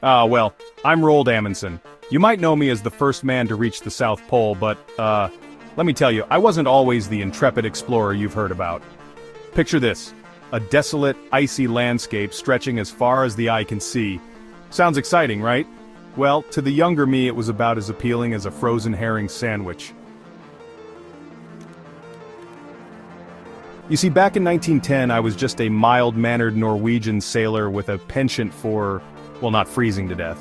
Well, I'm Roald Amundsen. You might know me as the first man to reach the South Pole, but, let me tell you, I wasn't always the intrepid explorer you've heard about. Picture this: a desolate, icy landscape stretching as far as the eye can see. Sounds exciting, right? Well, to the younger me it was about as appealing as a frozen herring sandwich. You see, back in 1910 I was just a mild-mannered Norwegian sailor with a penchant for, well, not freezing to death.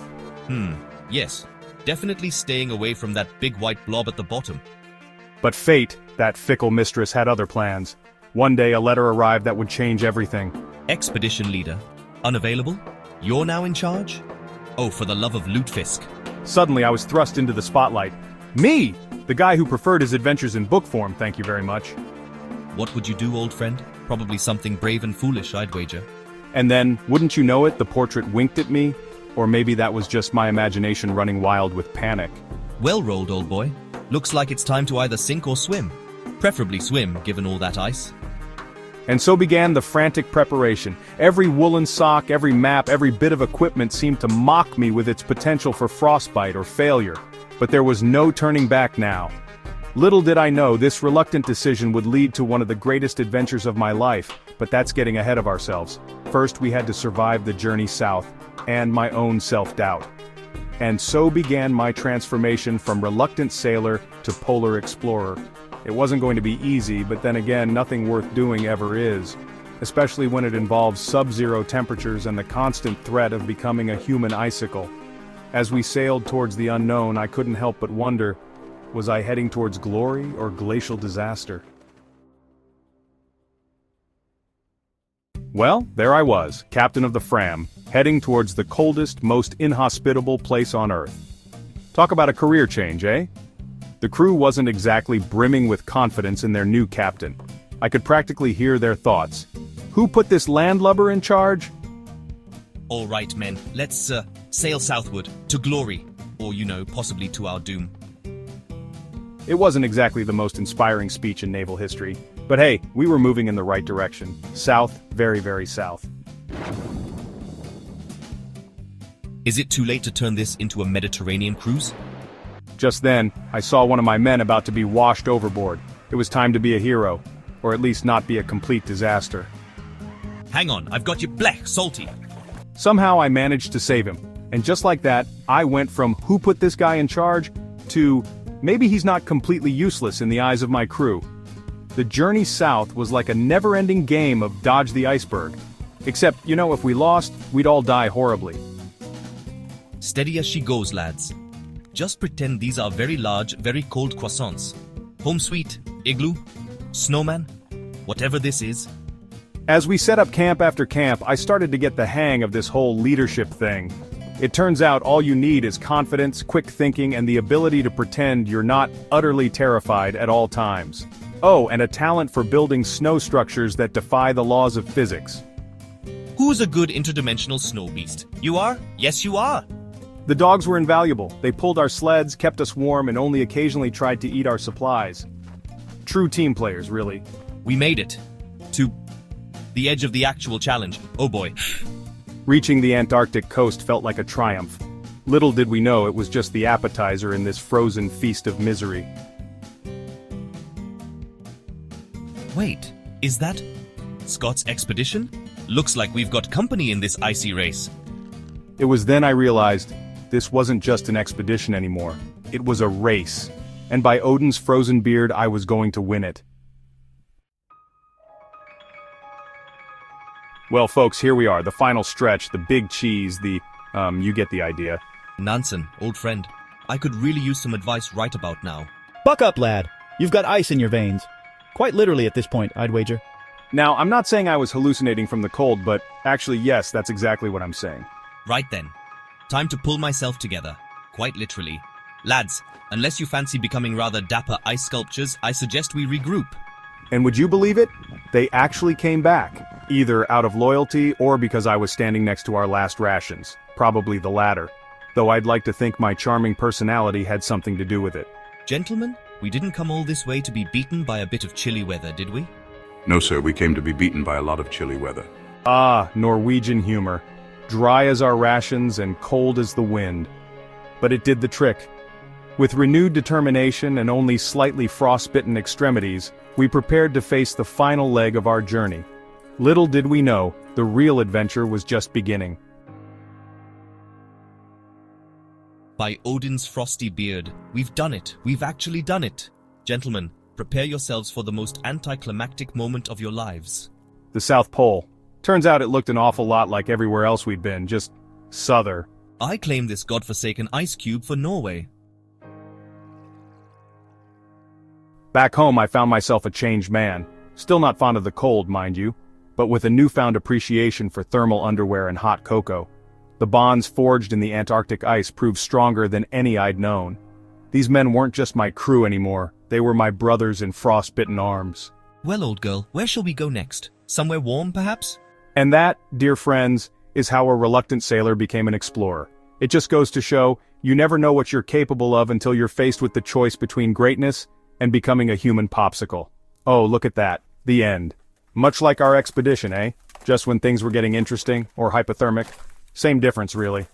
Yes. Definitely staying away from that big white blob at the bottom. But fate, that fickle mistress, had other plans. One day a letter arrived that would change everything. Expedition leader. Unavailable? You're now in charge? Oh, for the love of Lutefisk. Suddenly I was thrust into the spotlight. Me! The guy who preferred his adventures in book form, thank you very much. What would you do, old friend? Probably something brave and foolish, I'd wager. And then, wouldn't you know it, the portrait winked at me? Or maybe that was just my imagination running wild with panic. Well rolled, old boy. Looks like it's time to either sink or swim. Preferably swim, given all that ice. And so began the frantic preparation. Every woolen sock, every map, every bit of equipment seemed to mock me with its potential for frostbite or failure. But there was no turning back now. Little did I know this reluctant decision would lead to one of the greatest adventures of my life, but that's getting ahead of ourselves. First we had to survive the journey south, and my own self-doubt. And so began my transformation from reluctant sailor to polar explorer. It wasn't going to be easy, but then again, nothing worth doing ever is. Especially when it involves sub-zero temperatures and the constant threat of becoming a human icicle. As we sailed towards the unknown, I couldn't help but wonder, was I heading towards glory or glacial disaster? Well, there I was, captain of the Fram, heading towards the coldest, most inhospitable place on Earth. Talk about a career change, eh? The crew wasn't exactly brimming with confidence in their new captain. I could practically hear their thoughts. Who put this landlubber in charge? All right, men. Let's, sail southward, to glory. Or, possibly to our doom. It wasn't exactly the most inspiring speech in naval history. But hey, we were moving in the right direction. South, very, very south. Is it too late to turn this into a Mediterranean cruise? Just then, I saw one of my men about to be washed overboard. It was time to be a hero, or at least not be a complete disaster. Hang on, I've got you blech, salty. Somehow I managed to save him, and just like that, I went from who put this guy in charge to maybe he's not completely useless in the eyes of my crew. The journey south was like a never-ending game of dodge the iceberg. Except, if we lost, we'd all die horribly. Steady as she goes, lads. Just pretend these are very large, very cold croissants. Home sweet, igloo, snowman, whatever this is. As we set up camp after camp, I started to get the hang of this whole leadership thing. It turns out all you need is confidence, quick thinking, and the ability to pretend you're not utterly terrified at all times. Oh, and a talent for building snow structures that defy the laws of physics. Who's a good interdimensional snow beast? You are? Yes, you are. The dogs were invaluable. They pulled our sleds, kept us warm, and only occasionally tried to eat our supplies. True team players, really. We made it. To the edge of the actual challenge. Oh boy. Reaching the Antarctic coast felt like a triumph. Little did we know it was just the appetizer in this frozen feast of misery. Wait, is that Scott's expedition? Looks like we've got company in this icy race. It was then I realized this wasn't just an expedition anymore. It was a race. And by Odin's frozen beard, I was going to win it. Well, folks, here we are, the final stretch, the big cheese, you get the idea. Nansen, old friend, I could really use some advice right about now. Buck up, lad. You've got ice in your veins. Quite literally at this point, I'd wager. Now, I'm not saying I was hallucinating from the cold, but actually, yes, that's exactly what I'm saying. Right then. Time to pull myself together. Quite literally. Lads, unless you fancy becoming rather dapper ice sculptures, I suggest we regroup. And would you believe it? They actually came back, either out of loyalty or because I was standing next to our last rations. Probably the latter. Though I'd like to think my charming personality had something to do with it. Gentlemen, we didn't come all this way to be beaten by a bit of chilly weather, did we? No, sir, we came to be beaten by a lot of chilly weather. Ah, Norwegian humor. dry as our rations and cold as the wind. But it did the trick. With renewed determination and only slightly frostbitten extremities, we prepared to face the final leg of our journey. Little did we know, the real adventure was just beginning. By Odin's frosty beard, we've done it. We've actually done it. Gentlemen, prepare yourselves for the most anticlimactic moment of your lives. The South Pole. Turns out it looked an awful lot like everywhere else we'd been, just souther. I claim this godforsaken ice cube for Norway. Back home I found myself a changed man. Still not fond of the cold, mind you, but with a newfound appreciation for thermal underwear and hot cocoa. The bonds forged in the Antarctic ice proved stronger than any I'd known. These men weren't just my crew anymore, they were my brothers in frostbitten arms. Well, old girl, where shall we go next? Somewhere warm, perhaps? And that, dear friends, is how a reluctant sailor became an explorer. It just goes to show, you never know what you're capable of until you're faced with the choice between greatness and becoming a human popsicle. Oh, look at that. The end. Much like our expedition, eh? Just when things were getting interesting, or hypothermic. Same difference, really.